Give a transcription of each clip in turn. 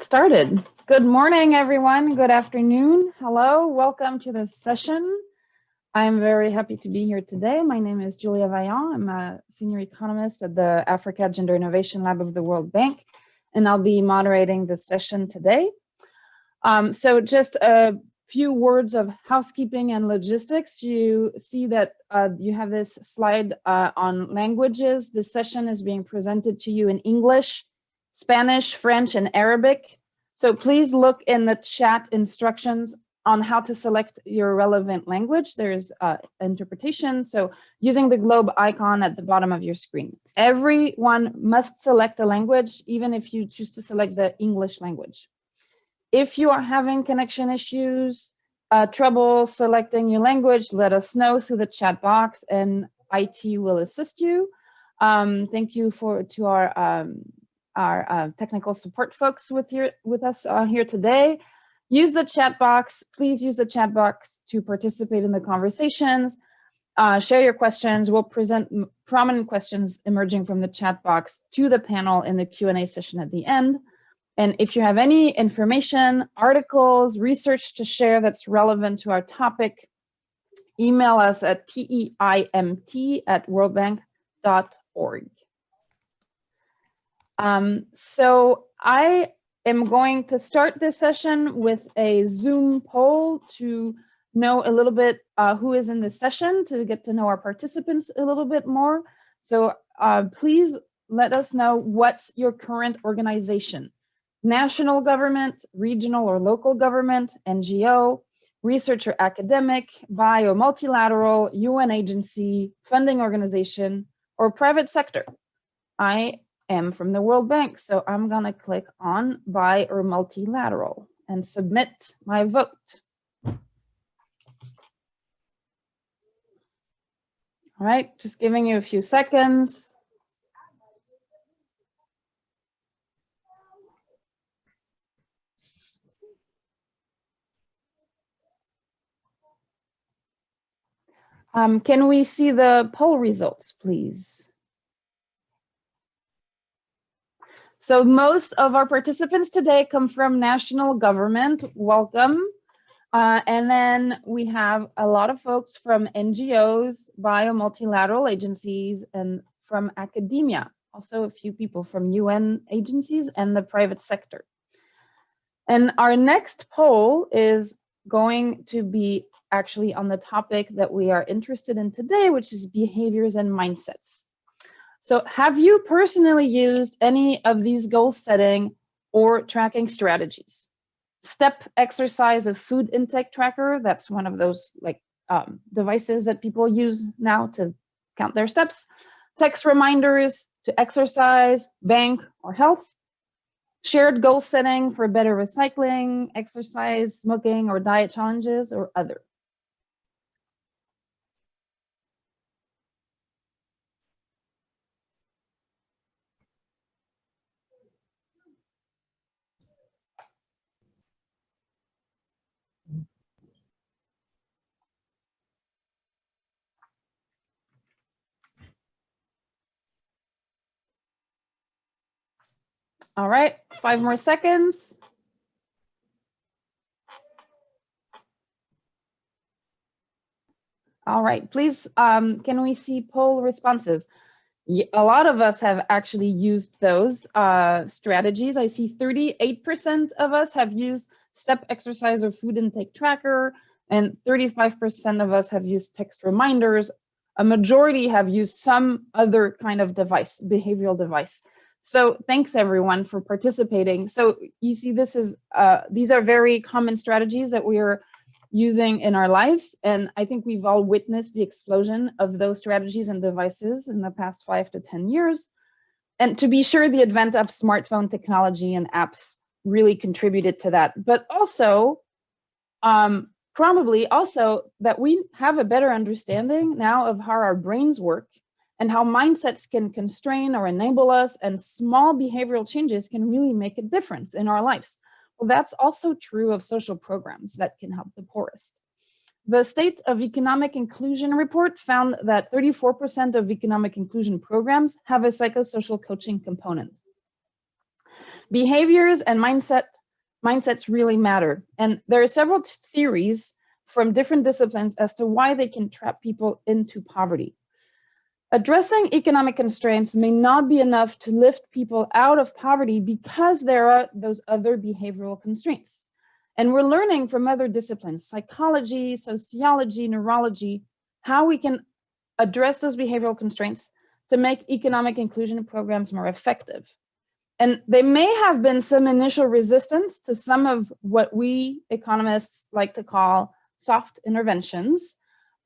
get started. Good morning, everyone. Good afternoon. Hello, welcome to this session. I'm very happy to be here today. My name is Julia Vaillant. I'm a senior economist at the Africa Gender Innovation Lab of the World Bank, and I'll be moderating this session today. So just a few words of housekeeping and logistics. You see that you have this slide on languages. This session is being presented to you in English, Spanish, French, and Arabic. So please look in the chat instructions on how to select your relevant language. There's interpretation, so using the globe icon at the bottom of your screen. Everyone must select a language, even if you choose to select the English language. If you are having connection issues, trouble selecting your language, let us know through the chat box and IT will assist you. Thank you to our technical support folks with us here today. Use the chat box. Please use the chat box to participate in the conversations. Share your questions. We'll present prominent questions emerging from the chat box to the panel in the Q&A session at the end. And if you have any information, articles, research to share that's relevant to our topic, email us at peimt@worldbank.org. So I am going to start this session with a Zoom poll to know a little bit who is in this session, to get to know our participants a little bit more. So please let us know what's your current organization. National government, regional or local government, NGO, research or academic, bi or multilateral, UN agency, funding organization, or private sector. I am from the World Bank, so I'm gonna click on bi or multilateral and submit my vote. All right, just giving you a few seconds. Can we see the poll results, please? So most of our participants today come from national government. Welcome. And then we have a lot of folks from NGOs, bio multilateral agencies, and from academia. Also a few people from UN agencies and the private sector. And our next poll is going to be actually on the topic that we are interested in today, which is behaviors and mindsets. So have you personally used any of these goal setting or tracking strategies? Step exercise of food intake tracker, that's one of those devices that people use now to count their steps. Text reminders to exercise, bank, or health. Shared goal setting for better recycling, exercise, smoking, or diet challenges, or other. All right, 5 more seconds. All right, please, can we see poll responses? A lot of us have actually used those strategies. I see 38% of us have used step exercise or food intake tracker, and 35% of us have used text reminders. A majority have used some other kind of device, behavioral device. So thanks everyone for participating. So you see this is, these are very common strategies that we are using in our lives. And I think we've all witnessed the explosion of those strategies and devices in the past 5 to 10 years. And to be sure, the advent of smartphone technology and apps really contributed to that. But also, probably also that we have a better understanding now of how our brains work and how mindsets can constrain or enable us, and small behavioral changes can really make a difference in our lives. Well, that's also true of social programs that can help the poorest. The State of Economic Inclusion report found that 34% of economic inclusion programs have a psychosocial coaching component. Behaviors and mindsets really matter. And there are several theories from different disciplines as to why they can trap people into poverty. Addressing economic constraints may not be enough to lift people out of poverty because there are those other behavioral constraints. And we're learning from other disciplines, psychology, sociology, neurology, how we can address those behavioral constraints to make economic inclusion programs more effective. And there may have been some initial resistance to some of what we economists like to call soft interventions.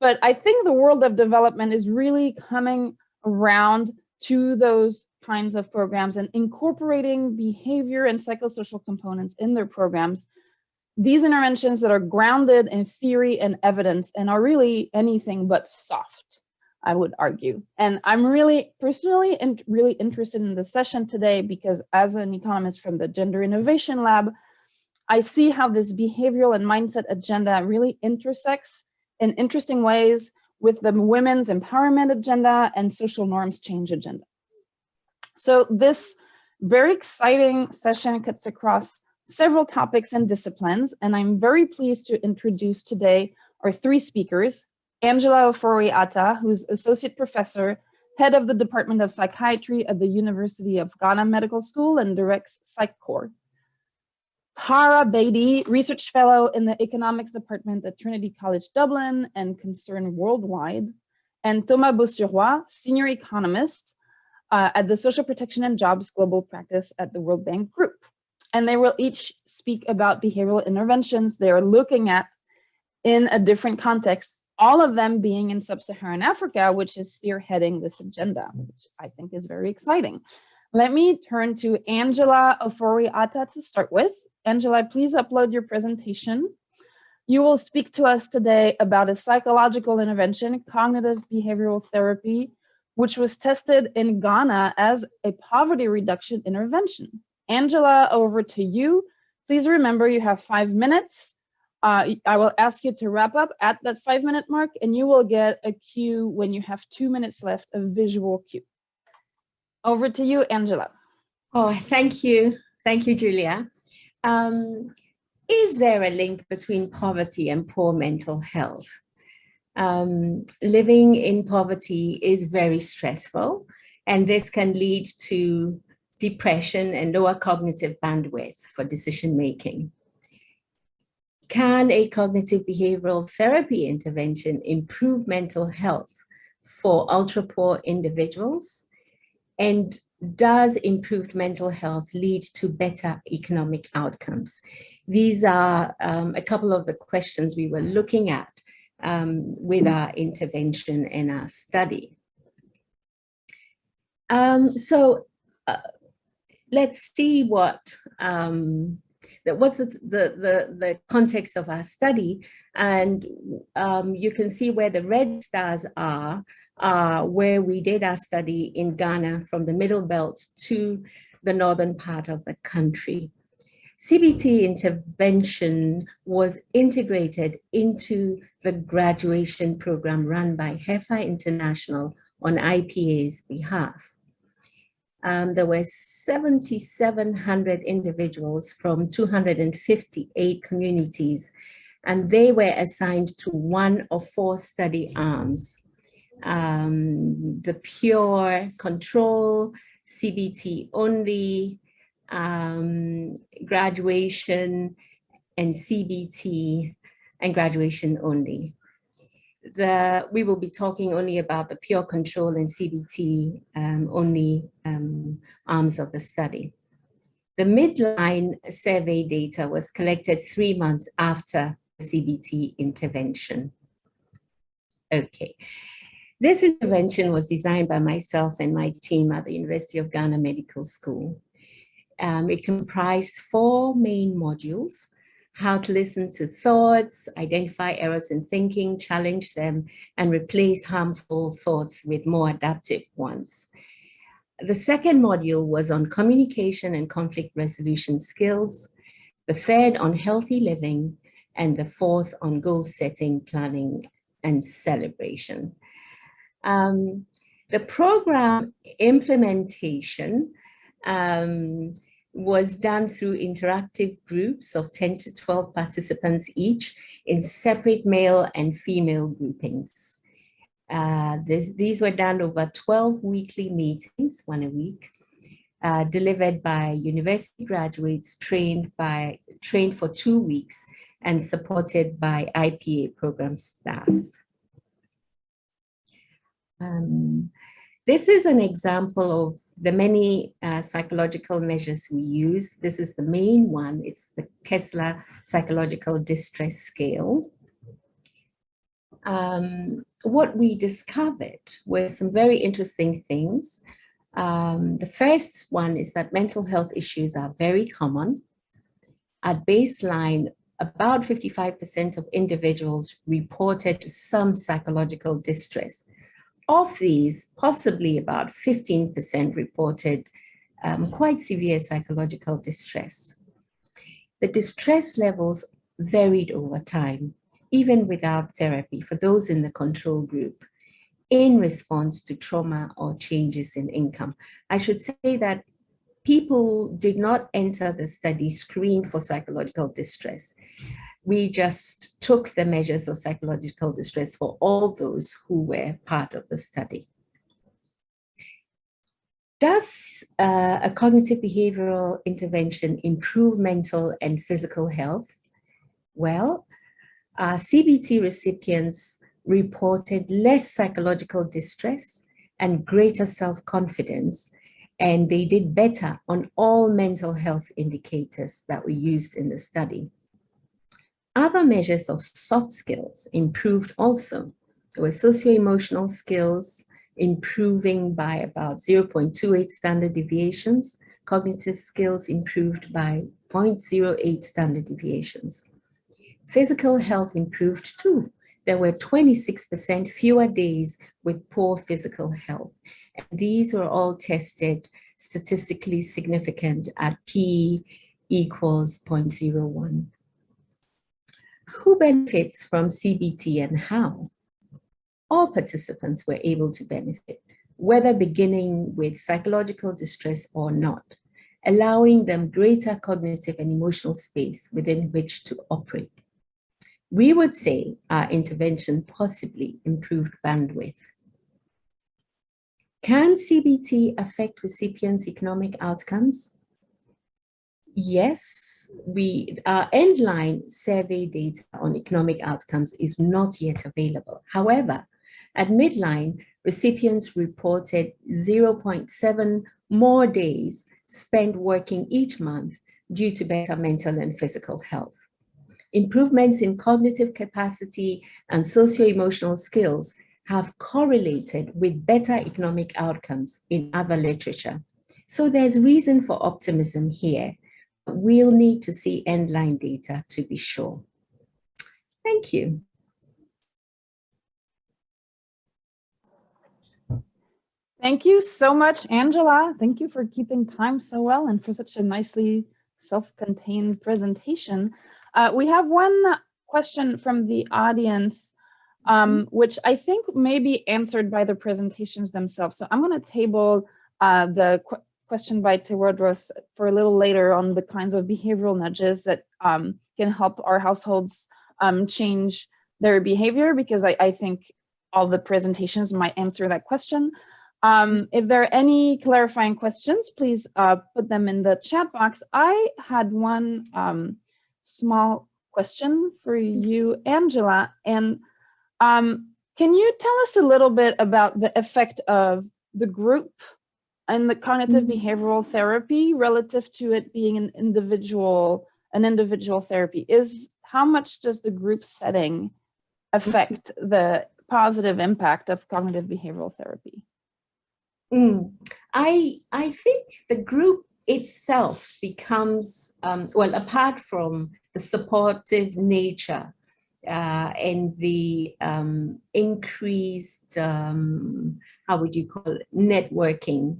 But I think the world of development is really coming around to those kinds of programs and incorporating behavior and psychosocial components in their programs. These interventions that are grounded in theory and evidence and are really anything but soft, I would argue. And I'm really personally really interested in this session today because as an economist from the Gender Innovation Lab, I see how this behavioral and mindset agenda really intersects in interesting ways with the women's empowerment agenda and social norms change agenda. So this very exciting session cuts across several topics and disciplines, and I'm very pleased to introduce today our three speakers, Angela Ofori-Atta, who's Associate Professor, Head of the Department of Psychiatry at the University of Ghana Medical School and directs Psych Core. Tara Bedi, Research Fellow in the Economics Department at Trinity College Dublin and Concern Worldwide, and Thomas Bossuroy, Senior Economist at the Social Protection and Jobs Global Practice at the World Bank Group. And they will each speak about behavioral interventions they are looking at in a different context, all of them being in sub-Saharan Africa, which is spearheading this agenda, which I think is very exciting. Let me turn to Angela Ofori-Atta to start with. Angela, please upload your presentation. You will speak to us today about a psychological intervention, cognitive behavioral therapy, which was tested in Ghana as a poverty reduction intervention. Angela, over to you. Please remember you have 5 minutes. I will ask you to wrap up at that 5-minute mark, and you will get a cue when you have 2 minutes left, a visual cue. Over to you, Angela. Oh, thank you. Thank you, Julia. Is there a link between poverty and poor mental health? Living in poverty is very stressful, and this can lead to depression and lower cognitive bandwidth for decision making. Can a cognitive behavioral therapy intervention improve mental health for ultra-poor individuals? And does improved mental health lead to better economic outcomes? These are a couple of the questions we were looking at with our intervention and our study. Let's see what's the context of our study, and you can see where the red stars are where we did our study in Ghana from the Middle Belt to the northern part of the country. CBT intervention was integrated into the graduation program run by HEFA International on IPA's behalf. There were 7,700 individuals from 258 communities, and they were assigned to one of 4 study arms. The pure control, CBT only, graduation, and CBT and graduation only. We will be talking only about the pure control and CBT only arms of the study. The midline survey data was collected 3 months after the CBT intervention. Okay. This intervention was designed by myself and my team at the University of Ghana Medical School. It comprised 4 main modules: how to listen to thoughts, identify errors in thinking, challenge them, and replace harmful thoughts with more adaptive ones. The second module was on communication and conflict resolution skills, the third on healthy living, and the fourth on goal setting, planning, and celebration. The program implementation was done through interactive groups of 10 to 12 participants each in separate male and female groupings. These were done over 12 weekly meetings, one a week, delivered by university graduates trained for 2 weeks and supported by IPA program staff. This is an example of the many psychological measures we use. This is the main one. It's the Kessler Psychological Distress Scale. What we discovered were some very interesting things. The first one is that mental health issues are very common. At baseline, about 55% of individuals reported some psychological distress. Of these, possibly about 15% reported quite severe psychological distress. The distress levels varied over time, even without therapy, for those in the control group, in response to trauma or changes in income. I should say that people did not enter the study screened for psychological distress. We just took the measures of psychological distress for all those who were part of the study. Does a cognitive behavioral intervention improve mental and physical health? Well, CBT recipients reported less psychological distress and greater self-confidence, and they did better on all mental health indicators that were used in the study. Other measures of soft skills improved also. There were socio-emotional skills improving by about 0.28 standard deviations. Cognitive skills improved by 0.08 standard deviations. Physical health improved too. There were 26% fewer days with poor physical health. And these were all tested statistically significant at p equals 0.01. Who benefits from CBT and how? All participants were able to benefit, whether beginning with psychological distress or not, allowing them greater cognitive and emotional space within which to operate. We would say our intervention possibly improved bandwidth. Can CBT affect recipients' economic outcomes? Yes, our endline survey data on economic outcomes is not yet available. However, at midline, recipients reported 0.7 more days spent working each month due to better mental and physical health. Improvements in cognitive capacity and socio-emotional skills have correlated with better economic outcomes in other literature. So there's reason for optimism here. We'll need to see endline data to be sure. Thank you. Thank you so much, Angela. Thank you for keeping time so well and for such a nicely self-contained presentation. We have one question from the audience, which I think may be answered by the presentations themselves. So I'm going to table the question by Tewodros for a little later on the kinds of behavioral nudges that can help our households change their behavior, because I think all the presentations might answer that question. If there are any clarifying questions, please put them in the chat box. I had one small question for you, Angela, and can you tell us a little bit about the effect of the group and the cognitive behavioral therapy relative to it being an individual therapy? How much does the group setting affect the positive impact of cognitive behavioral therapy? I think the group itself becomes, well, apart from the supportive nature and the increased, how would you call it, networking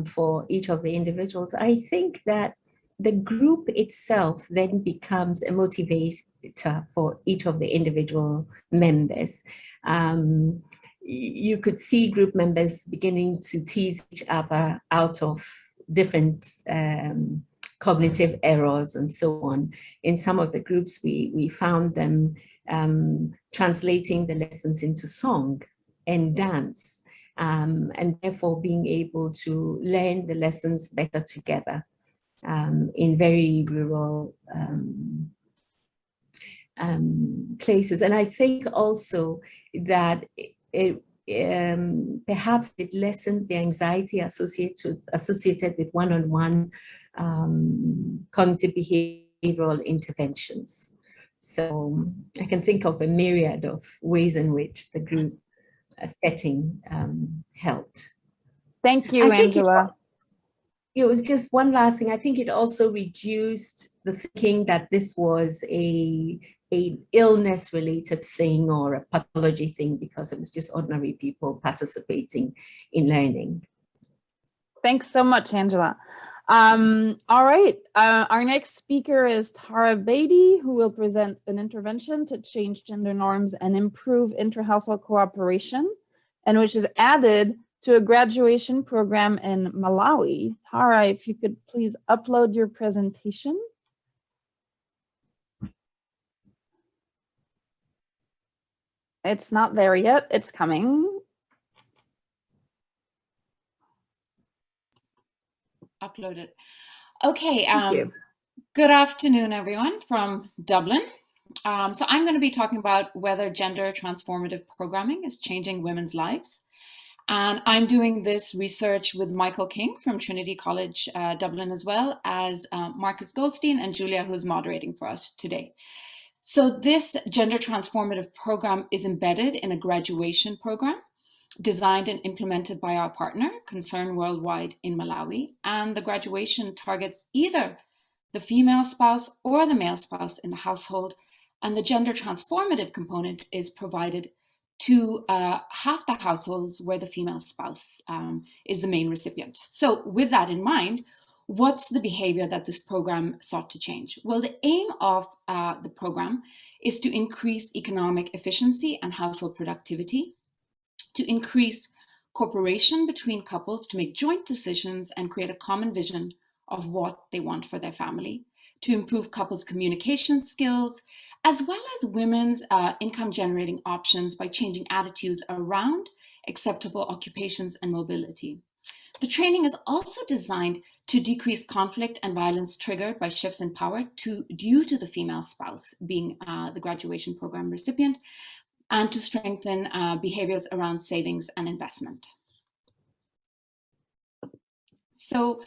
for each of the individuals, I think that the group itself then becomes a motivator for each of the individual members. You could see group members beginning to tease each other out of different cognitive errors and so on. In some of the groups, we found them translating the lessons into song and dance, and therefore being able to learn the lessons better together in very rural places. And I think also that perhaps it lessened the anxiety associated with one-on-one cognitive behavioral interventions. So I can think of a myriad of ways in which the group setting helped. Thank you, Angela. It was just one last thing. I think it also reduced the thinking that this was a illness-related thing or a pathology thing, because it was just ordinary people participating in learning. Thanks so much, Angela. All right, our next speaker is Tara Bedi, who will present an intervention to change gender norms and improve inter-household cooperation, and which is added to a graduation program in Malawi. Tara, if you could please upload your presentation. It's not there yet, it's coming. Uploaded. Okay, Thank you. Good afternoon, everyone from Dublin. So I'm going to be talking about whether gender transformative programming is changing women's lives. And I'm doing this research with Michael King from Trinity College, Dublin, as well as Marcus Goldstein and Julia, who's moderating for us today. So this gender transformative program is embedded in a graduation program designed and implemented by our partner, Concern Worldwide in Malawi. And the graduation targets either the female spouse or the male spouse in the household. And the gender transformative component is provided to half the households where the female spouse is the main recipient. So with that in mind, what's the behavior that this program sought to change? Well, the aim of the program is to increase economic efficiency and household productivity, to increase cooperation between couples to make joint decisions and create a common vision of what they want for their family, to improve couples' communication skills, as well as women's income generating options by changing attitudes around acceptable occupations and mobility. The training is also designed to decrease conflict and violence triggered by shifts in power due to the female spouse being the graduation program recipient, and to strengthen behaviors around savings and investment. So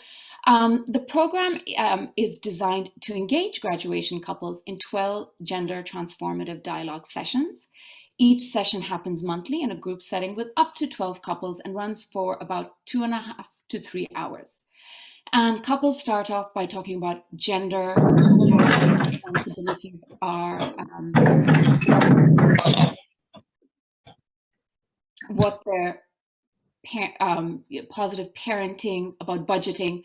the program is designed to engage graduation couples in 12 gender transformative dialogue sessions. Each session happens monthly in a group setting with up to 12 couples and runs for about 2.5 to 3 hours. And couples start off by talking about gender responsibilities are, what their positive parenting, about budgeting.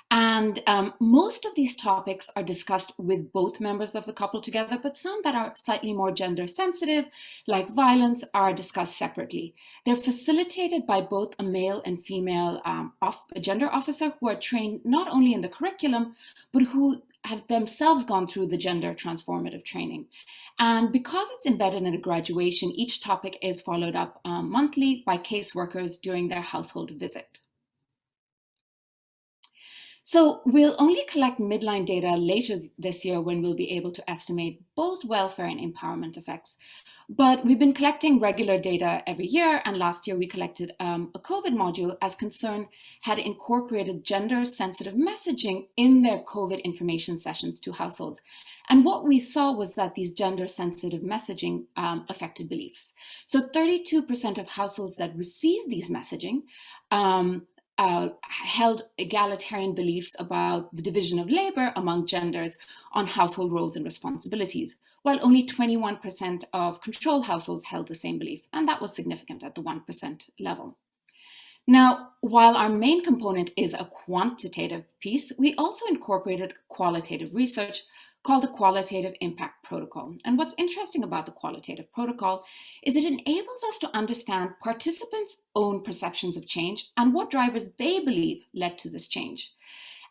And most of these topics are discussed with both members of the couple together, but some that are slightly more gender sensitive, like violence, are discussed separately. They're facilitated by both a male and female gender officer who are trained not only in the curriculum, but who have themselves gone through the gender transformative training. And because it's embedded in a graduation, each topic is followed up monthly by caseworkers during their household visit. So we'll only collect midline data later this year when we'll be able to estimate both welfare and empowerment effects. But we've been collecting regular data every year, and last year we collected a COVID module as Concern had incorporated gender-sensitive messaging in their COVID information sessions to households. And what we saw was that these gender-sensitive messaging affected beliefs. So 32% of households that received these messaging held egalitarian beliefs about the division of labor among genders on household roles and responsibilities, while only 21% of control households held the same belief, and that was significant at the 1% level. Now, while our main component is a quantitative piece, we also incorporated qualitative research called the Qualitative Impact Protocol. And what's interesting about the Qualitative Protocol is it enables us to understand participants' own perceptions of change and what drivers they believe led to this change.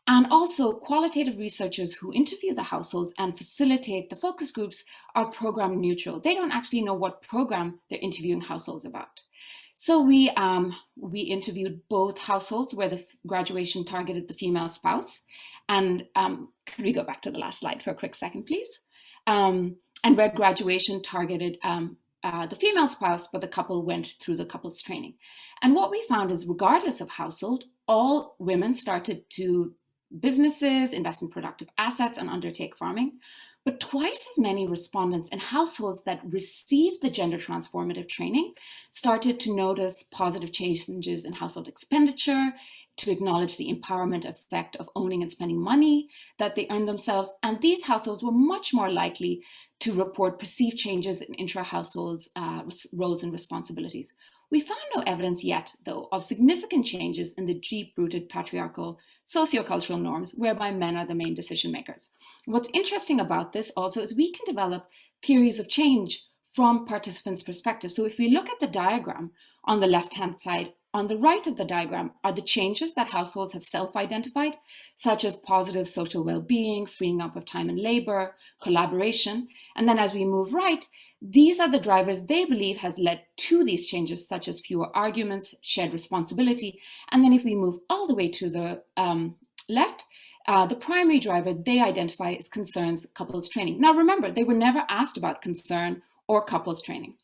And also, qualitative researchers who interview the households and facilitate the focus groups are program neutral. They don't actually know what program they're interviewing households about. So we interviewed both households where the graduation targeted the female spouse. And could we go back to the last slide for a quick second, please? And where graduation targeted the female spouse, but the couple went through the couples training. And what we found is, regardless of household, all women started to businesses, invest in productive assets, and undertake farming. But twice as many respondents in households that received the gender transformative training started to notice positive changes in household expenditure, to acknowledge the empowerment effect of owning and spending money that they earn themselves. And these households were much more likely to report perceived changes in intra-households roles and responsibilities. We found no evidence yet, though, of significant changes in the deep-rooted patriarchal sociocultural norms whereby men are the main decision makers. What's interesting about this also is we can develop theories of change from participants' perspective. So if we look at the diagram on the left-hand side, on the right of the diagram are the changes that households have self-identified, such as positive social well-being, freeing up of time and labor, collaboration. And then as we move right, these are the drivers they believe has led to these changes, such as fewer arguments, shared responsibility. And then if we move all the way to the left, the primary driver they identify is concerns, couples training. Now remember, they were never asked about concern or couples training.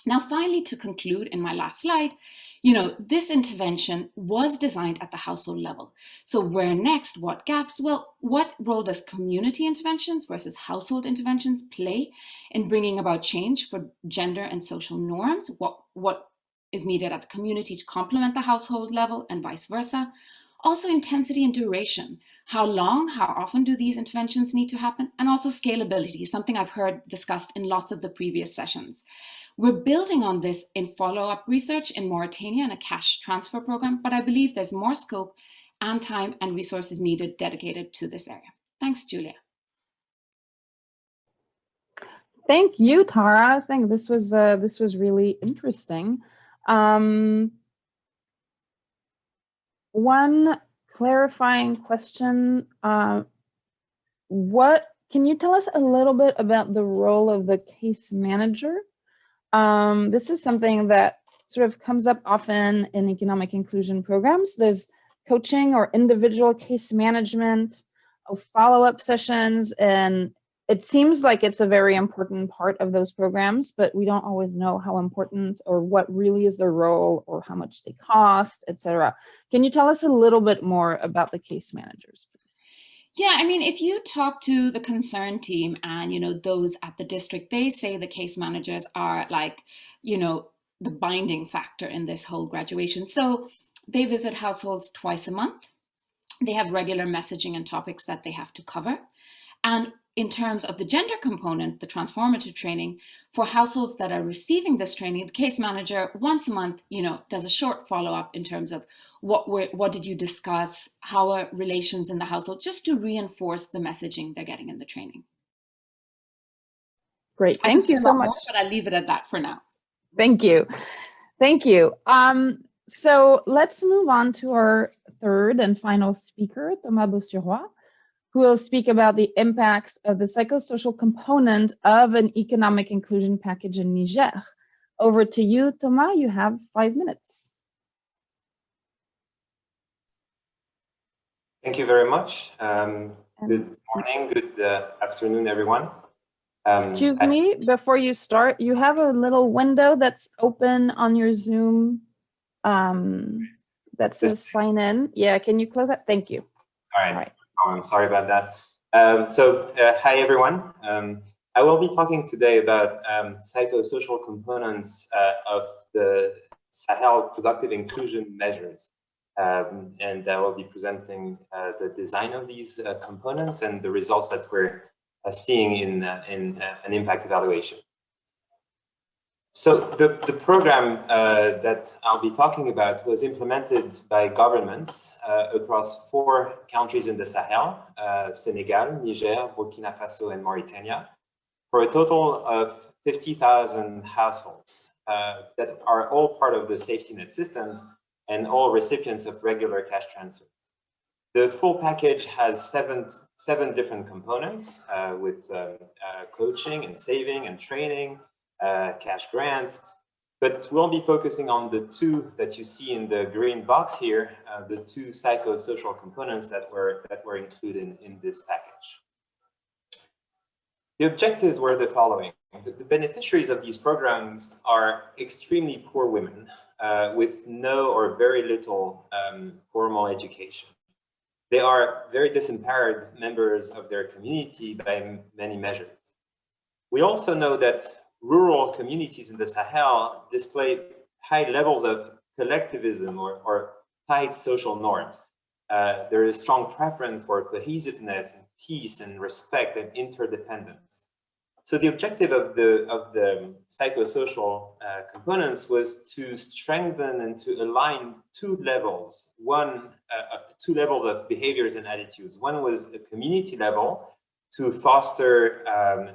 Now, finally, to conclude in my last slide, this intervention was designed at the household level. So where next, what gaps? Well, what role does community interventions versus household interventions play in bringing about change for gender and social norms? What is needed at the community to complement the household level and vice versa? Also intensity and duration. How long, how often do these interventions need to happen? And also scalability, something I've heard discussed in lots of the previous sessions. We're building on this in follow-up research in Mauritania and a cash transfer program, but I believe there's more scope and time and resources needed dedicated to this area. Thanks, Julia. Thank you, Tara. I think this was really interesting. One clarifying question, can you tell us a little bit about the role of the case manager? This is something that sort of comes up often in economic inclusion programs. There's coaching or individual case management of follow-up sessions, and it seems like it's a very important part of those programs, but we don't always know how important or what really is their role or how much they cost, etc. Can you tell us a little bit more about the case managers, please? Yeah, I mean, if you talk to the concern team and, those at the district, they say the case managers are like, the binding factor in this whole graduation. So they visit households twice a month. They have regular messaging and topics that they have to cover. And in terms of the gender component, the transformative training, for households that are receiving this training, the case manager once a month, does a short follow-up in terms of what did you discuss, how are relations in the household, just to reinforce the messaging they're getting in the training. Great, thank you so much. More, but I'll leave it at that for now. Thank you. Thank you. So let's move on to our third and final speaker, Thomas Bossuroy, who will speak about the impacts of the psychosocial component of an economic inclusion package in Niger. Over to you, Thomas, you have 5 minutes. Thank you very much. Good morning, good afternoon, everyone. Excuse me, before you start, you have a little window that's open on your Zoom that says sign in. Yeah, can you close that? Thank you. All right. I'm sorry about that. Hi, everyone. I will be talking today about psychosocial components of the Sahel productive inclusion measures. And I will be presenting the design of these components and the results that we're seeing in an impact evaluation. So the program that I'll be talking about was implemented by governments across 4 countries in the Sahel, Senegal, Niger, Burkina Faso, and Mauritania, for a total of 50,000 households that are all part of the safety net systems and all recipients of regular cash transfers. The full package has seven different components with coaching and saving and training, cash grant. But we'll be focusing on the two that you see in the green box here, the two psychosocial components that were included in this package. The objectives were the following. The beneficiaries of these programs are extremely poor women with no or very little formal education. They are very disimpaired members of their community by many measures. We also know that rural communities in the Sahel display high levels of collectivism or tight social norms. There is strong preference for cohesiveness and peace and respect and interdependence. So the objective of the psychosocial components was to strengthen and to align two levels of behaviors and attitudes. One was the community level to foster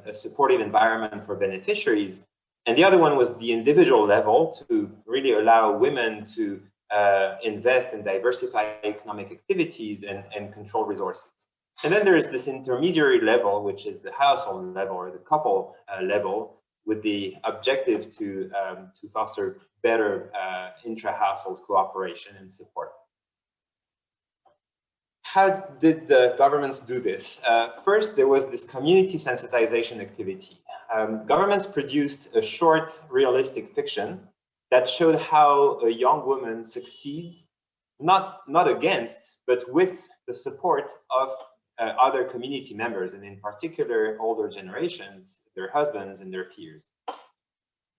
a supportive environment for beneficiaries, and the other one was the individual level to really allow women to invest in diversify economic activities and control resources. And then there is this intermediary level, which is the household level or the couple level, with the objective to foster better intra-household cooperation and support. How did the governments do this? First, there was this community sensitization activity. Governments produced a short, realistic fiction that showed how a young woman succeeds, not against, but with the support of other community members, and in particular, older generations, their husbands and their peers.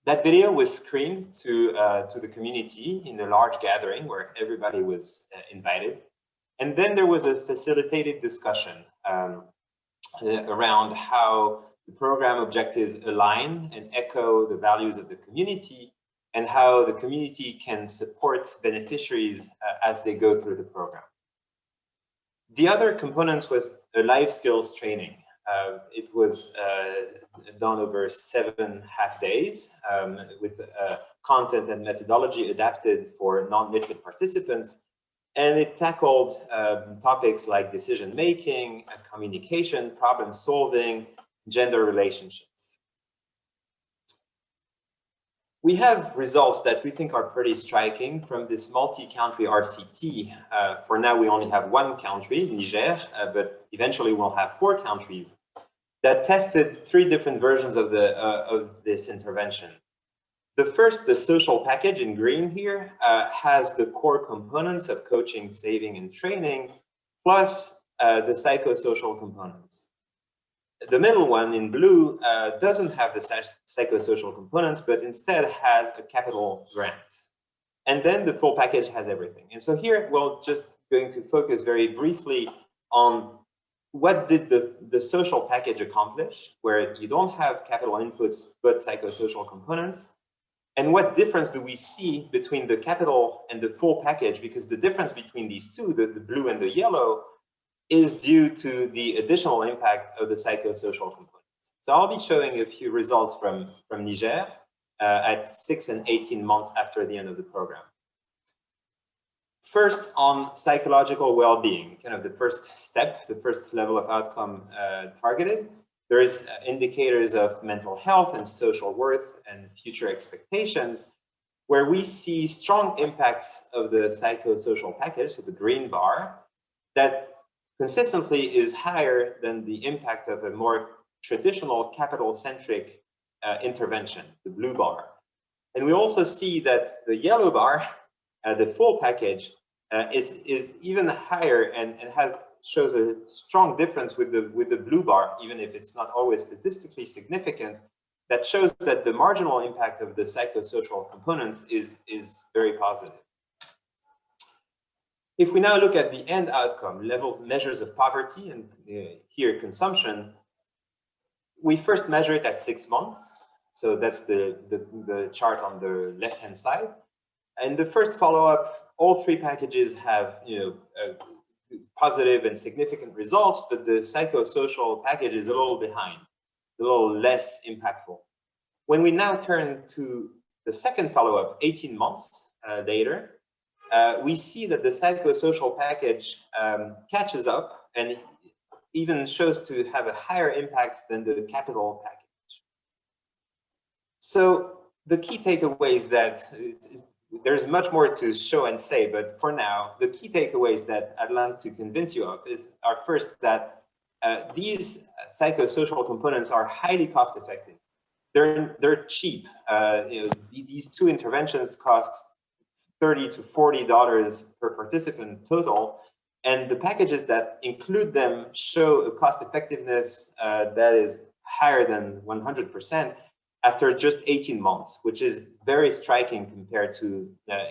That video was screened to the community in a large gathering where everybody was invited. And then there was a facilitated discussion around how the program objectives align and echo the values of the community, and how the community can support beneficiaries as they go through the program. The other component was a life skills training. It was done over 7 half days with content and methodology adapted for non-literate participants. And it tackled topics like decision-making, communication, problem-solving, gender relationships. We have results that we think are pretty striking from this multi-country RCT. For now, we only have one country, Niger, but eventually we'll have 4 countries that tested 3 different versions of this intervention. The first, the social package in green here, has the core components of coaching, saving, and training, plus the psychosocial components. The middle one in blue doesn't have the psychosocial components, but instead has a capital grant. And then the full package has everything. And so here, we're just going to focus very briefly on what did the social package accomplish, where you don't have capital inputs, but psychosocial components. And what difference do we see between the capital and the full package? Because the difference between these two, the blue and the yellow, is due to the additional impact of the psychosocial components. So I'll be showing a few results from Niger at 6 and 18 months after the end of the program. First, on psychological well-being, kind of the first step, the first level of outcome targeted. There is indicators of mental health and social worth and future expectations, where we see strong impacts of the psychosocial package, so the green bar, that consistently is higher than the impact of a more traditional capital-centric intervention, the blue bar. And we also see that the yellow bar, the full package, is even higher and shows a strong difference with the blue bar, even if it's not always statistically significant, that shows that the marginal impact of the psychosocial components is very positive. If we now look at the end outcome, measures of poverty, and here consumption, we first measure it at 6 months. So that's the chart on the left-hand side. And the first follow-up, all 3 packages have positive and significant results, but the psychosocial package is a little behind, a little less impactful. When we now turn to the second follow-up, 18 months later, we see that the psychosocial package catches up and even shows to have a higher impact than the capital package. So the key takeaways that there's much more to show and say, but for now, the key takeaways that I'd like to convince you of are first that these psychosocial components are highly cost effective. They're cheap. These two interventions cost $30 to $40 per participant total. And the packages that include them show a cost effectiveness that is higher than 100% after just 18 months, which is very striking compared to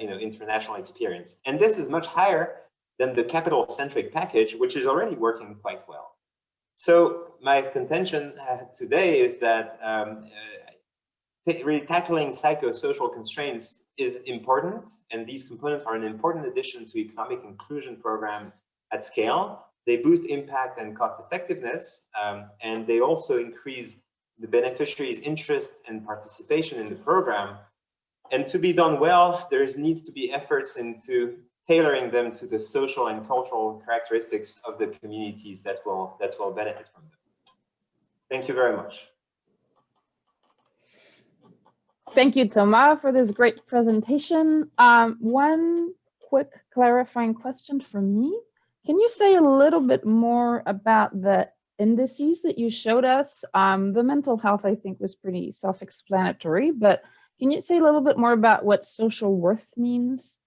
international experience. And this is much higher than the capital-centric package, which is already working quite well. So my contention today is that really tackling psychosocial constraints is important, and these components are an important addition to economic inclusion programs at scale. They boost impact and cost effectiveness, and they also increase the beneficiaries' interest and participation in the program. And to be done well, there needs to be efforts into tailoring them to the social and cultural characteristics of the communities that will benefit from them. Thank you very much. Thank you, Thomas, for this great presentation. One quick clarifying question from me. Can you say a little bit more about the indices that you showed us? The mental health, I think, was pretty self-explanatory, but can you say a little bit more about what social worth means?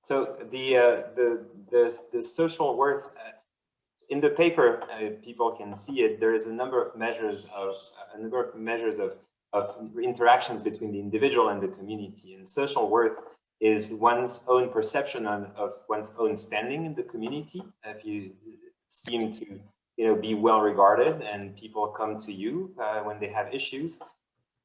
So the social worth, in the paper, people can see it. There is a number of measures of interactions between the individual and the community. And social worth is one's own perception of one's own standing in the community. If you seem to be well regarded and people come to you when they have issues.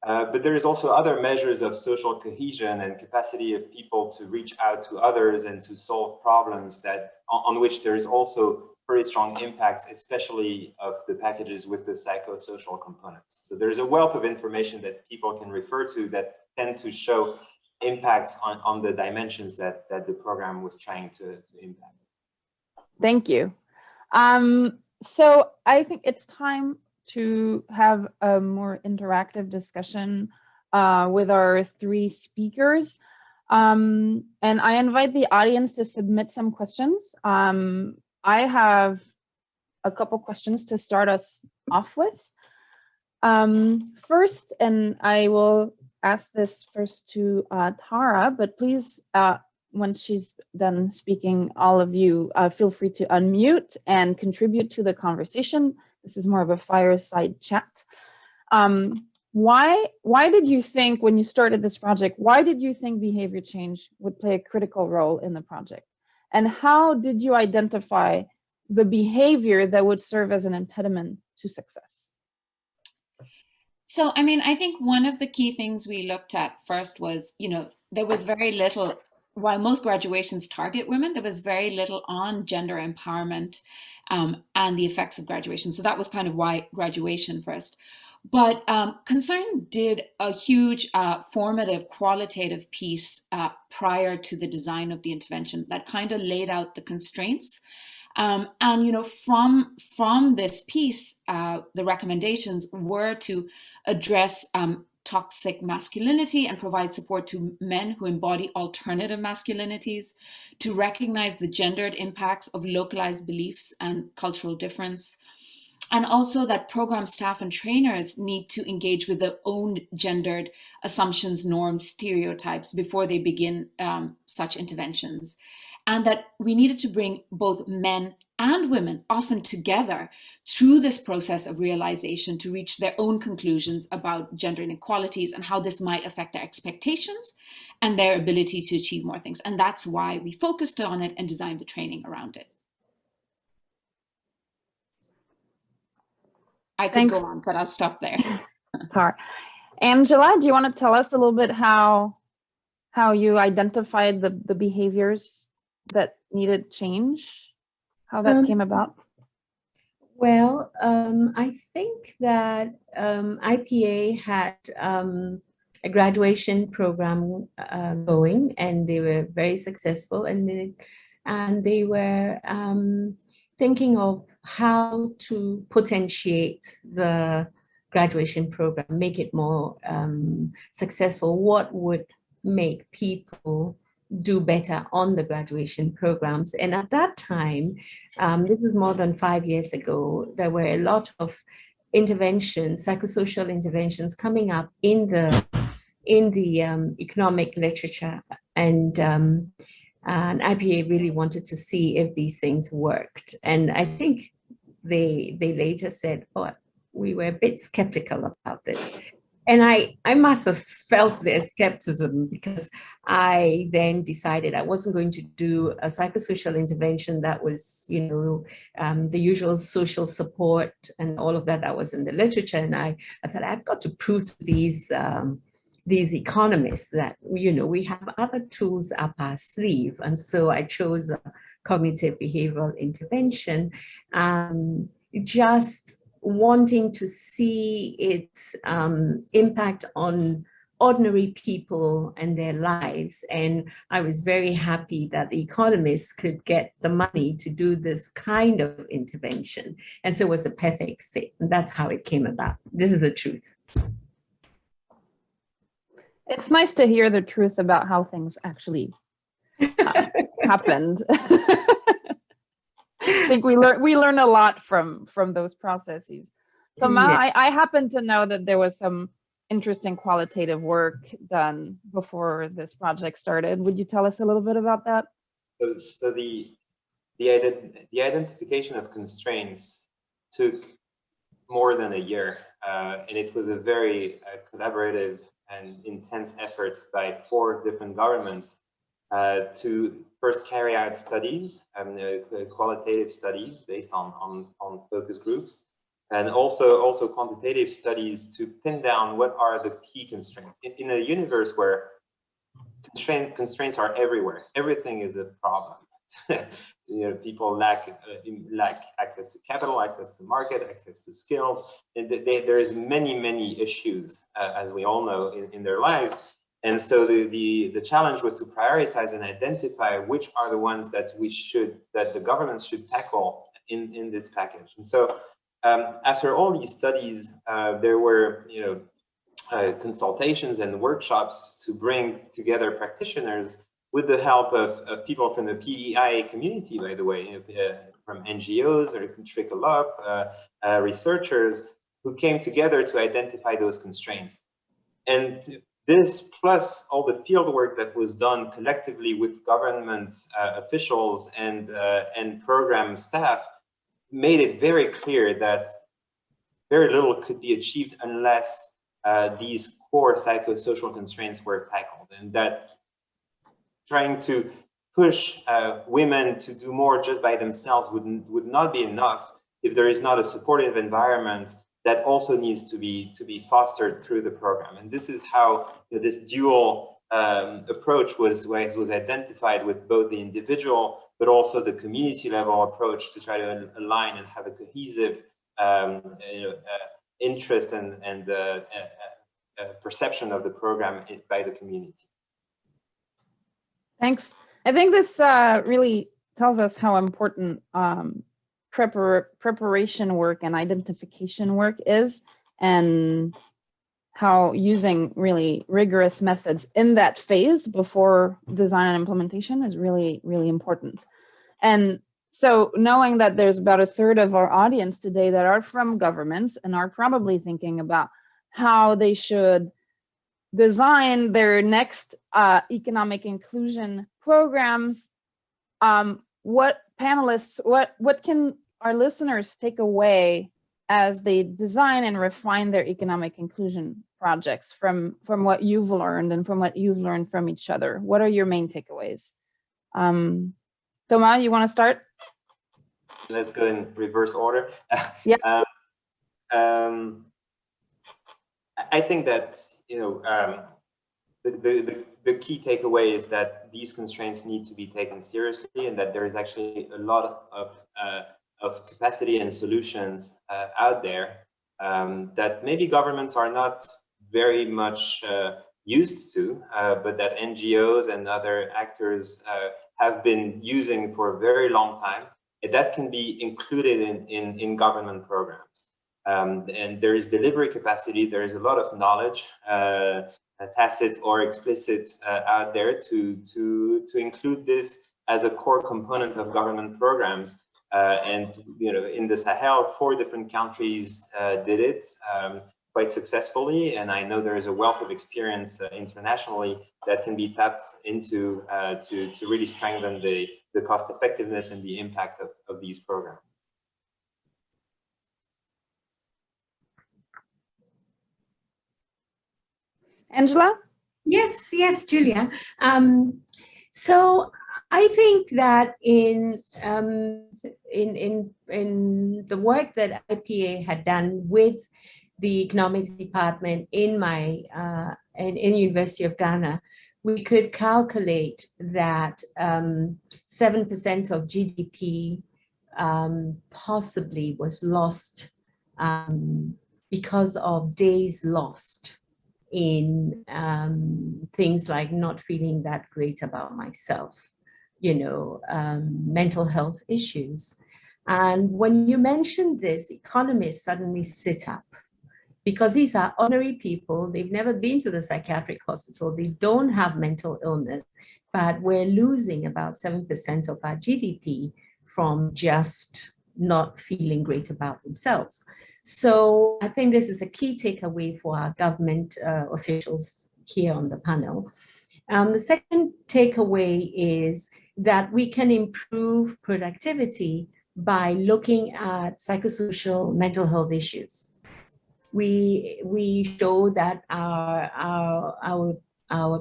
But there is also other measures of social cohesion and capacity of people to reach out to others and to solve problems on which there is also very strong impacts, especially of the packages with the psychosocial components. So there's a wealth of information that people can refer to that tend to show impacts on the dimensions that the program was trying to impact. Thank you. So I think it's time to have a more interactive discussion with our three speakers. And I invite the audience to submit some questions. I have a couple questions to start us off with. First, and I will ask this first to Tara, but please, once she's done speaking, all of you feel free to unmute and contribute to the conversation. This is more of a fireside chat. Why did you think, when you started this project, why did you think behavior change would play a critical role in the project? And how did you identify the behavior that would serve as an impediment to success? So, I mean, I think one of the key things we looked at first was, there was very little, while most graduations target women, there was very little on gender empowerment and the effects of graduation. So that was kind of why graduation first. But Concern did a huge formative qualitative piece prior to the design of the intervention that kind of laid out the constraints. And from this piece, the recommendations were to address toxic masculinity and provide support to men who embody alternative masculinities, to recognize the gendered impacts of localized beliefs and cultural difference, and also that program staff and trainers need to engage with their own gendered assumptions, norms, stereotypes before they begin such interventions. And that we needed to bring both men and women often together through this process of realization to reach their own conclusions about gender inequalities and how this might affect their expectations and their ability to achieve more things. And that's why we focused on it and designed the training around it. I could go on, but I'll stop there. Angela, do you want to tell us a little bit how you identified the behaviors that needed change? How that came about? Well, I think that IPA had a graduation program going, and they were very successful, and they were thinking of how to potentiate the graduation program, make it more successful. What would make people do better on the graduation programs? And at that time, this is more than 5 years ago, there were a lot of interventions, psychosocial interventions coming up in the economic literature, and IPA really wanted to see if these things worked. And I think they later said, oh, we were a bit skeptical about this. And I must have felt their skepticism, because I then decided I wasn't going to do a psychosocial intervention that was, you know, the usual social support and all of that was in the literature. And I thought I've got to prove to these economists that, you know, we have other tools up our sleeve. And so I chose a cognitive behavioral intervention, just wanting to see its impact on ordinary people and their lives. And I was very happy that the Economist could get the money to do this kind of intervention. And so it was a perfect fit. And that's how it came about. This is the truth. It's nice to hear the truth about how things actually happened. I think we learn a lot from those processes. So Yeah. I happen to know that there was some interesting qualitative work done before this project started. Would you tell us a little bit about that? So the identification of constraints took more than a year, and it was a very collaborative and intense effort by 4 different governments to first carry out studies, qualitative studies based on focus groups, and also quantitative studies to pin down what are the key constraints. In a universe where constraints are everywhere, everything is a problem. You know, people lack access to capital, access to market, access to skills. And there's many issues, as we all know, in their lives. And so the challenge was to prioritize and identify which are the ones that the governments should tackle in this package. And so after all these studies, there were, you know, consultations and workshops to bring together practitioners with the help of people from the PEI community, by the way, from NGOs or can trickle up, researchers who came together to identify those constraints. And this, plus all the field work that was done collectively with government officials and program staff, made it very clear that very little could be achieved unless these core psychosocial constraints were tackled, and that trying to push women to do more just by themselves would not be enough if there is not a supportive environment that also needs to be fostered through the program. And this is how, you know, this dual approach was identified with both the individual but also the community level approach to try to align and have a cohesive interest and perception of the program by the community. Thanks. I think this really tells us how important preparation work and identification work is, and how using really rigorous methods in that phase before design and implementation is really, really important. And so knowing that there's about 1/3 of our audience today that are from governments and are probably thinking about how they should design their next economic inclusion programs, what panelists, what can our listeners take away as they design and refine their economic inclusion projects from what you've learned and from what you've learned from each other? What are your main takeaways? Thomas, you want to start? Let's go in reverse order. Yeah. I think that, you know, the key takeaway is that these constraints need to be taken seriously, and that there is actually a lot of capacity and solutions out there that maybe governments are not very much used to, but that NGOs and other actors have been using for a very long time. And that can be included in government programs. And there is delivery capacity, there is a lot of knowledge, tacit or explicit, out there to include this as a core component of government programs. And in the Sahel, 4 different countries did it quite successfully, and I know there is a wealth of experience internationally that can be tapped into to really strengthen the cost effectiveness and the impact of these programs. Angela? Yes, Julia. So I think that in the work that IPA had done with the economics department in my in University of Ghana, we could calculate that 7% of GDP possibly was lost because of days lost in things like not feeling that great about myself, mental health issues. And when you mention this, economists suddenly sit up, because these are ordinary people. They've never been to the psychiatric hospital. They don't have mental illness, but we're losing about 7% of our GDP from just not feeling great about themselves. So I think this is a key takeaway for our government officials here on the panel. The second takeaway is that we can improve productivity by looking at psychosocial mental health issues. We show that our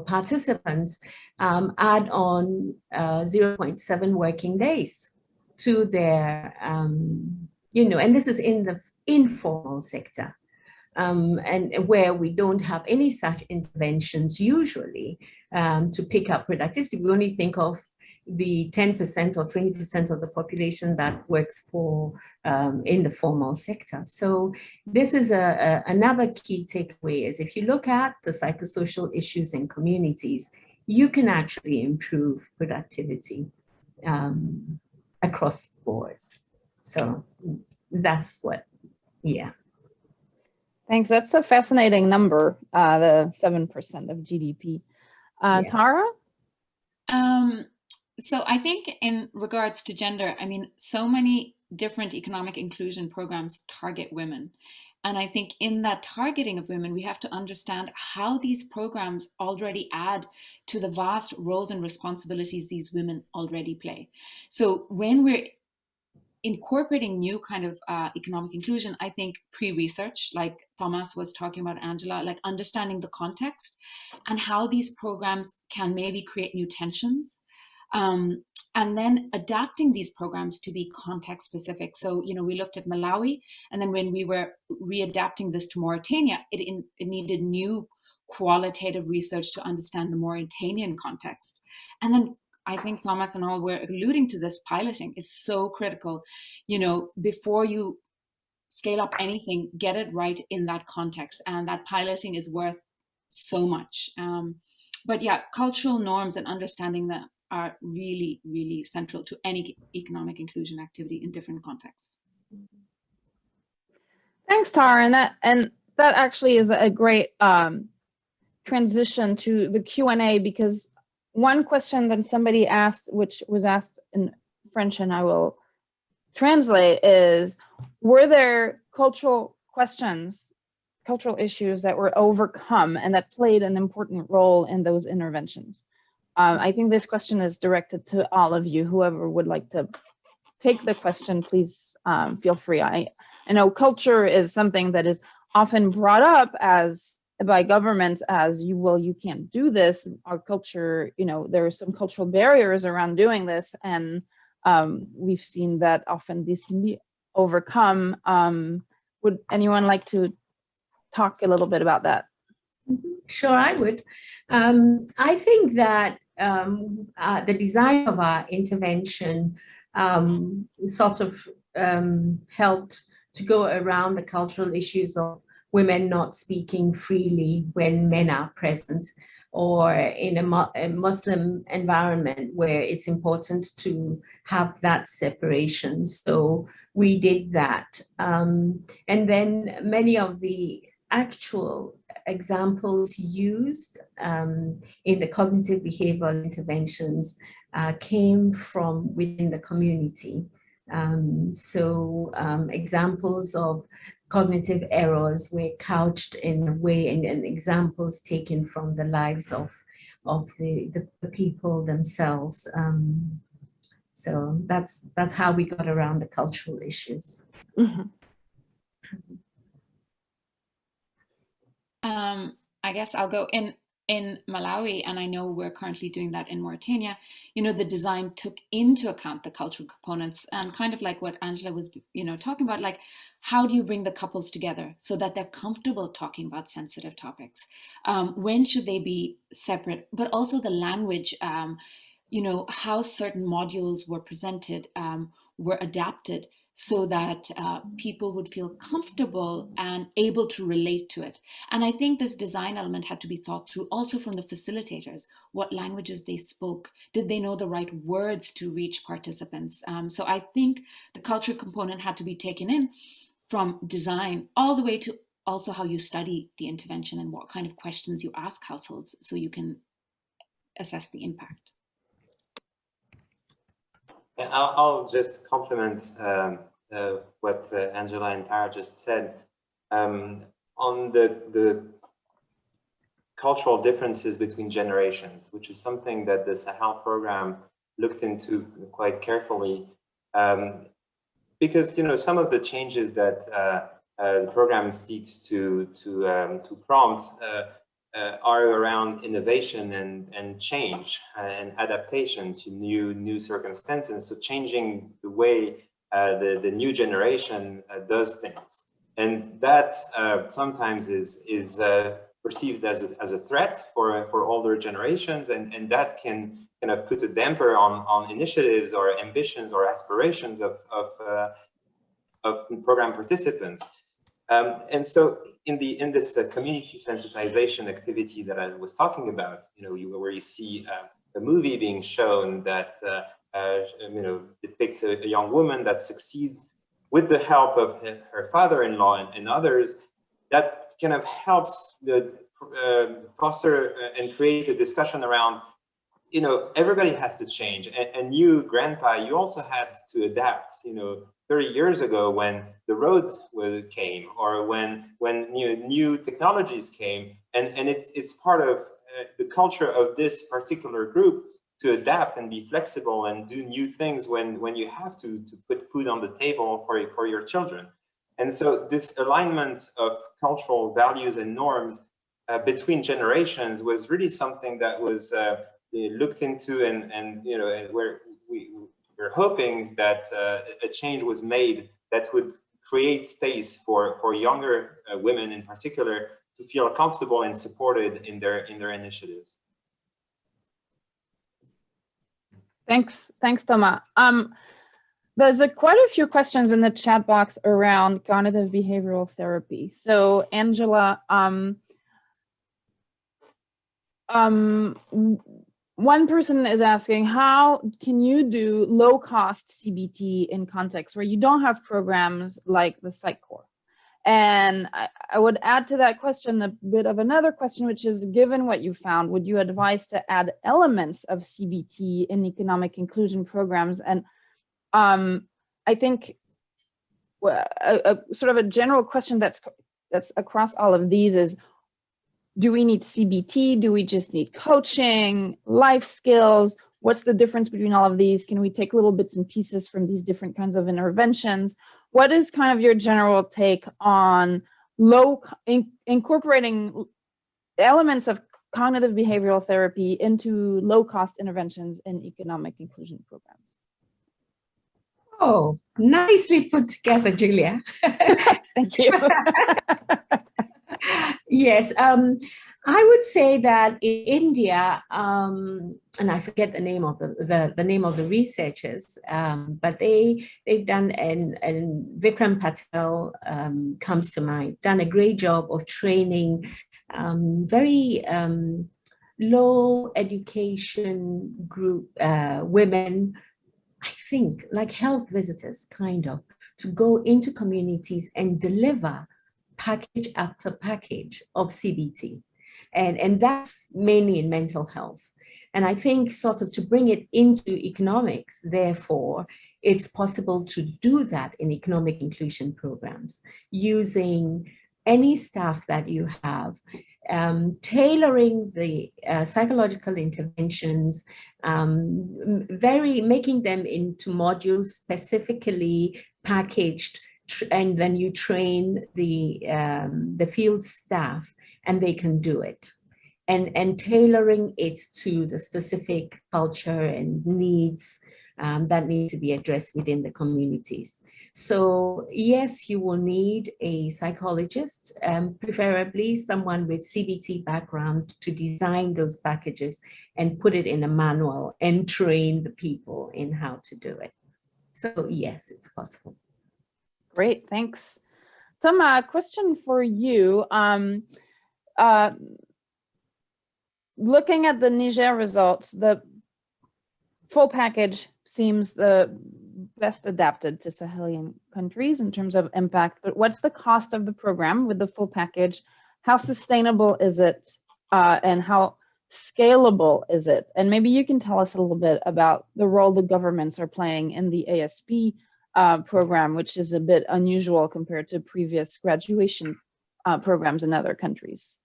participants add on 0.7 working days to their, and this is in the informal sector, and where we don't have any such interventions usually to pick up productivity. We only think of the 10% or 20% of the population that works for in the formal sector. So this is another key takeaway, is if you look at the psychosocial issues in communities, you can actually improve productivity across the board. So that's what, yeah. Thanks. That's a fascinating number, the 7% of GDP. Yeah. Tara? So I think in regards to gender, I mean, so many different economic inclusion programs target women. And I think in that targeting of women, we have to understand how these programs already add to the vast roles and responsibilities these women already play. So when we're incorporating new kind of economic inclusion, I think pre-research, like Thomas was talking about, Angela, like understanding the context and how these programs can maybe create new tensions. And then adapting these programs to be context specific. So, we looked at Malawi, and then when we were readapting this to Mauritania, it needed new qualitative research to understand the Mauritanian context. And then I think Thomas and all were alluding to this, piloting is so critical. Before you scale up anything, get it right in that context. And that piloting is worth so much. But yeah, cultural norms and understanding them are really, really central to any economic inclusion activity in different contexts. Thanks, Tara. And that actually is a great transition to the Q&A, because one question that somebody asked, which was asked in French, and I will translate, is, were there cultural questions, cultural issues that were overcome and that played an important role in those interventions? I think this question is directed to all of you. Whoever would like to take the question, please feel free. I know culture is something that is often brought up by governments as, you can't do this. Our culture, there are some cultural barriers around doing this, and we've seen that often these can be overcome. Would anyone like to talk a little bit about that? Sure, I would. I think that the design of our intervention sort of helped to go around the cultural issues of women not speaking freely when men are present, or in a Muslim environment where it's important to have that separation. So we did that. And then many of the actual examples used in the cognitive behavioral interventions came from within the community. Examples of cognitive errors were couched in a way, and examples taken from the lives of the people themselves. So that's how we got around the cultural issues. Mm-hmm. I guess I'll go in Malawi, and I know we're currently doing that in Mauritania. You know, the design took into account the cultural components, and kind of like what Angela was, talking about, like, how do you bring the couples together so that they're comfortable talking about sensitive topics? When should they be separate? But also the language, how certain modules were presented, were adapted so that people would feel comfortable and able to relate to it. And I think this design element had to be thought through also from the facilitators, what languages they spoke, did they know the right words to reach participants? So I think the cultural component had to be taken in from design all the way to also how you study the intervention and what kind of questions you ask households so you can assess the impact. And I'll just complement what Angela and Tara just said on the cultural differences between generations, which is something that the Sahel program looked into quite carefully, because some of the changes that the program seeks to prompt are around innovation and change and adaptation to new circumstances. So changing the way the new generation does things, and that sometimes is perceived as a threat for older generations, and that can kind of put a damper on initiatives or ambitions or aspirations of program participants. And so in this community sensitization activity that I was talking about, where you see a movie being shown that depicts a young woman that succeeds with the help of her father-in-law and others, that kind of helps foster and create a discussion around, everybody has to change. And you, Grandpa, you also had to adapt, 30 years ago when the roads came, or when new technologies came, and it's part of the culture of this particular group to adapt and be flexible and do new things when you have to put food on the table for your children. And so this alignment of cultural values and norms between generations was really something that was looked into, and where we're hoping that a change was made that would create space for younger women in particular to feel comfortable and supported in their initiatives. Thanks, Thomas. There's quite a few questions in the chat box around cognitive behavioral therapy. So Angela, one person is asking, how can you do low-cost CBT in contexts where you don't have programs like the Psych core? And I would add to that question a bit of another question, which is, given what you found, would you advise to add elements of CBT in economic inclusion programs? And I think a sort of a general question that's across all of these is, do we need CBT? Do we just need coaching, life skills? What's the difference between all of these? Can we take little bits and pieces from these different kinds of interventions? What is kind of your general take on incorporating elements of cognitive behavioral therapy into low-cost interventions in economic inclusion programs? Oh, nicely put together, Julia. Thank you. Yes, I would say that in India, and I forget the name of the name of the researchers, but they've done, and Vikram Patel comes to mind, done a great job of training very low education group women, I think like health visitors kind of, to go into communities and deliver package after package of CBT. And that's mainly in mental health. And I think sort of to bring it into economics, therefore, it's possible to do that in economic inclusion programs using any staff that you have, tailoring the psychological interventions, making them into modules specifically packaged, and then you train the field staff and they can do it, and tailoring it to the specific culture and needs that need to be addressed within the communities. So yes, you will need a psychologist, preferably someone with CBT background, to design those packages and put it in a manual and train the people in how to do it. So yes, it's possible. Great, thanks. Some question for you. Looking at the Niger results, the full package seems the best adapted to Sahelian countries in terms of impact, but what's the cost of the program with the full package? How sustainable is it, and how scalable is it? And maybe you can tell us a little bit about the role the governments are playing in the ASP program, which is a bit unusual compared to previous graduation programs in other countries.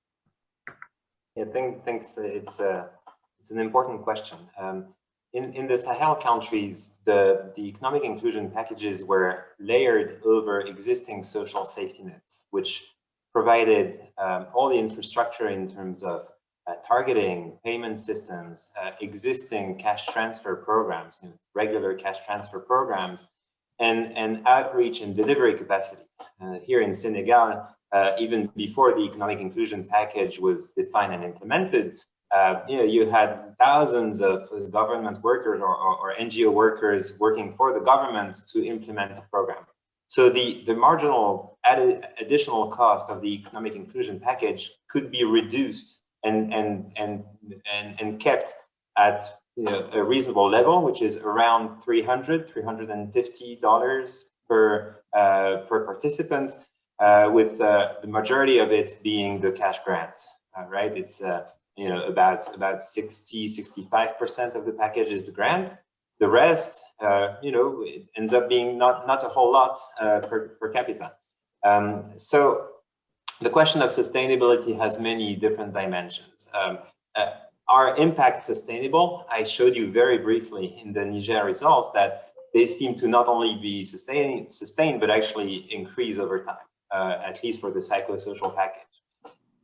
Yeah, thanks. It's an important question. In the Sahel countries, the economic inclusion packages were layered over existing social safety nets, which provided all the infrastructure in terms of targeting, payment systems, existing cash transfer programs, regular cash transfer programs, and outreach and delivery capacity. Here in Senegal, even before the economic inclusion package was defined and implemented, you had thousands of government workers or NGO workers working for the government to implement the program. So the marginal additional cost of the economic inclusion package could be reduced and kept at a reasonable level, which is around $350 per participant, with the majority of it being the cash grant. Right? It's about 60-65% of the package is the grant. The rest, it ends up being not a whole lot per capita. So the question of sustainability has many different dimensions. Are impacts sustainable? I showed you very briefly in the Niger results that they seem to not only be sustained, but actually increase over time, at least for the psychosocial package.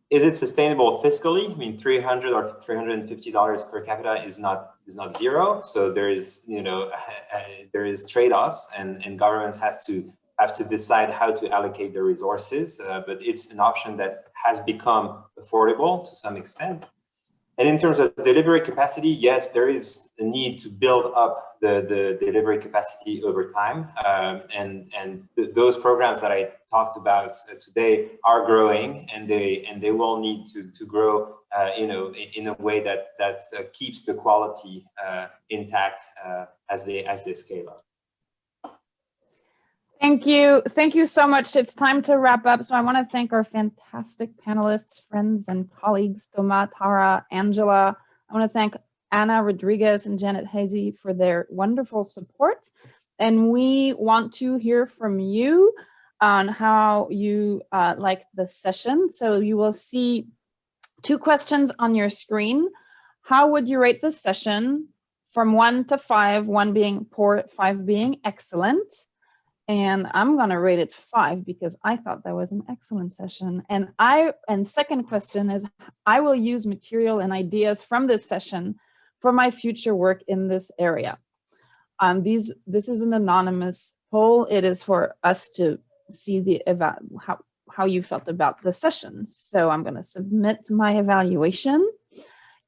Is it sustainable fiscally? I mean, $300 or $350 per capita is not zero. So there is trade-offs, and governments have to decide how to allocate their resources. But it's an option that has become affordable to some extent. And in terms of delivery capacity, yes, there is a need to build up the delivery capacity over time. Those programs that I talked about today are growing, and they will need to grow in a way that keeps the quality intact as they scale up. Thank you so much. It's time to wrap up. So I want to thank our fantastic panelists, friends, and colleagues, Thomas, Tara, Angela. I want to thank Anna Rodriguez and Janet Hazy for their wonderful support. And we want to hear from you on how you liked the session. So you will see 2 questions on your screen. How would you rate this session from 1 to 5, 1 being poor, 5 being excellent? And I'm going to rate it 5 because I thought that was an excellent session. And second question is, I will use material and ideas from this session for my future work in this area. This is an anonymous poll. It is for us to see how you felt about the session. So I'm going to submit my evaluation.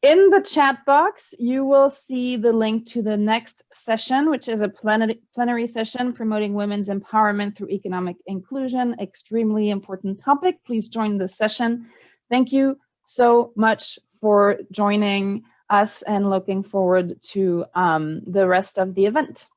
In the chat box, you will see the link to the next session, which is a plenary session promoting women's empowerment through economic inclusion. Extremely important topic. Please join the session. Thank you so much for joining us and looking forward to the rest of the event.